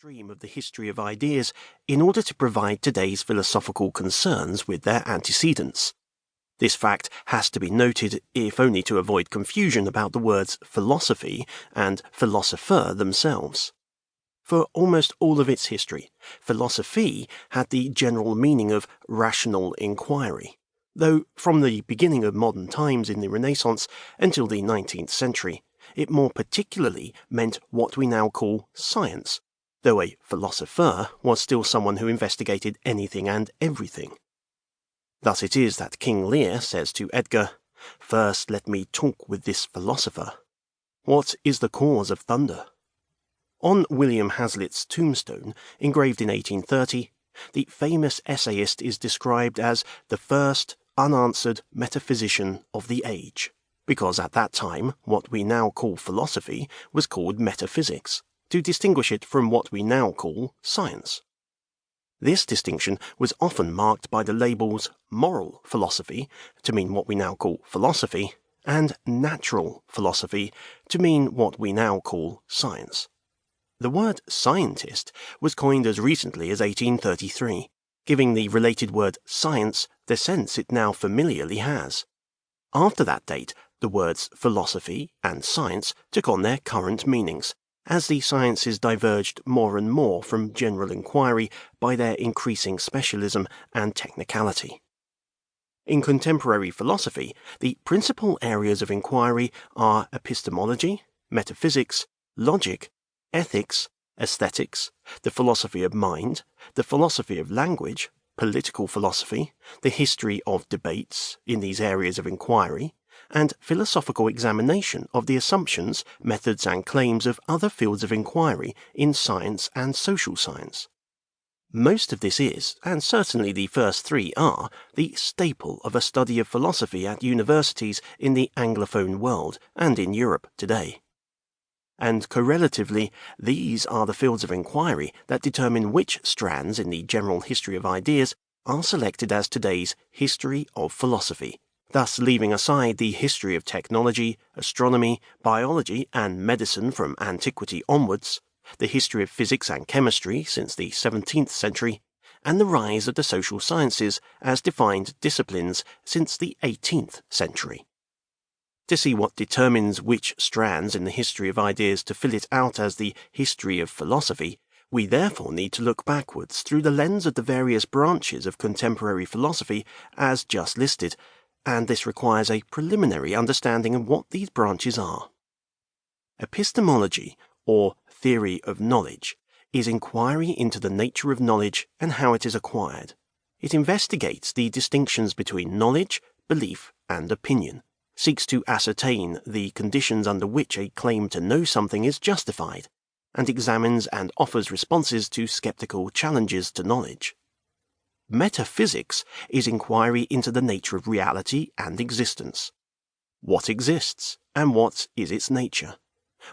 stream of the history of ideas in order to provide today's philosophical concerns with their antecedents. This fact has to be noted, if only to avoid confusion about the words philosophy and philosopher themselves. For almost all of its history, philosophy had the general meaning of rational inquiry, though from the beginning of modern times in the Renaissance until the 19th century, it more particularly meant what we now call science, though a philosopher was still someone who investigated anything and everything. Thus it is that King Lear says to Edgar, "First let me talk with this philosopher. What is the cause of thunder?" On William Hazlitt's tombstone, engraved in 1830, the famous essayist is described as the first unanswered metaphysician of the age, because at that time what we now call philosophy was called metaphysics, to distinguish it from what we now call science. This distinction was often marked by the labels moral philosophy, to mean what we now call philosophy, and natural philosophy, to mean what we now call science. The word scientist was coined as recently as 1833, giving the related word science the sense it now familiarly has. After that date, the words philosophy and science took on their current meanings, as the sciences diverged more and more from general inquiry by their increasing specialism and technicality. In contemporary philosophy, the principal areas of inquiry are epistemology, metaphysics, logic, ethics, aesthetics, the philosophy of mind, the philosophy of language, political philosophy, the history of debates in these areas of inquiry, and philosophical examination of the assumptions, methods, and claims of other fields of inquiry in science and social science. Most of this is, and certainly the first three are, the staple of a study of philosophy at universities in the Anglophone world and in Europe today. And correlatively, these are the fields of inquiry that determine which strands in the general history of ideas are selected as today's history of philosophy, thus leaving aside the history of technology, astronomy, biology, and medicine from antiquity onwards, the history of physics and chemistry since the 17th century, and the rise of the social sciences as defined disciplines since the 18th century. To see what determines which strands in the history of ideas to fill it out as the history of philosophy, we therefore need to look backwards through the lens of the various branches of contemporary philosophy as just listed, and this requires a preliminary understanding of what these branches are. Epistemology, or theory of knowledge, is inquiry into the nature of knowledge and how it is acquired. It investigates the distinctions between knowledge, belief, and opinion, seeks to ascertain the conditions under which a claim to know something is justified, and examines and offers responses to skeptical challenges to knowledge. Metaphysics is inquiry into the nature of reality and existence. What exists, and what is its nature?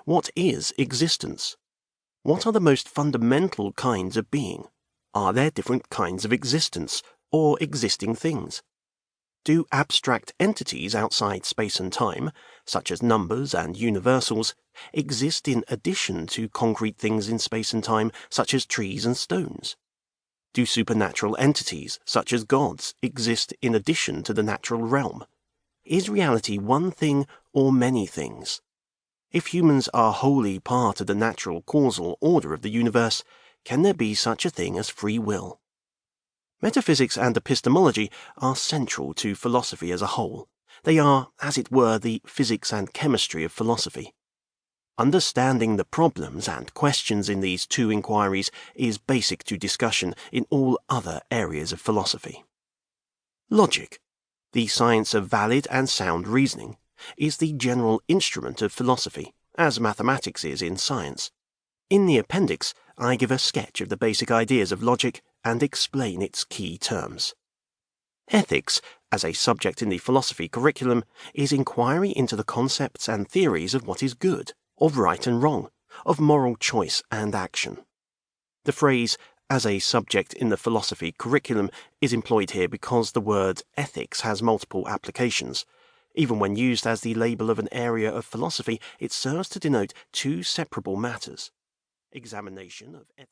What is existence? What are the most fundamental kinds of being? Are there different kinds of existence, or existing things? Do abstract entities outside space and time, such as numbers and universals, exist in addition to concrete things in space and time, such as trees and stones? Do supernatural entities, such as gods, exist in addition to the natural realm? Is reality one thing or many things? If humans are wholly part of the natural causal order of the universe, can there be such a thing as free will? Metaphysics and epistemology are central to philosophy as a whole. They are, as it were, the physics and chemistry of philosophy. Understanding the problems and questions in these two inquiries is basic to discussion in all other areas of philosophy. Logic, the science of valid and sound reasoning, is the general instrument of philosophy, as mathematics is in science. In the appendix, I give a sketch of the basic ideas of logic and explain its key terms. Ethics, as a subject in the philosophy curriculum, is inquiry into the concepts and theories of what is good, of right and wrong, of moral choice and action. The phrase, as a subject in the philosophy curriculum, is employed here because the word ethics has multiple applications. Even when used as the label of an area of philosophy, it serves to denote two separable matters: examination of ethical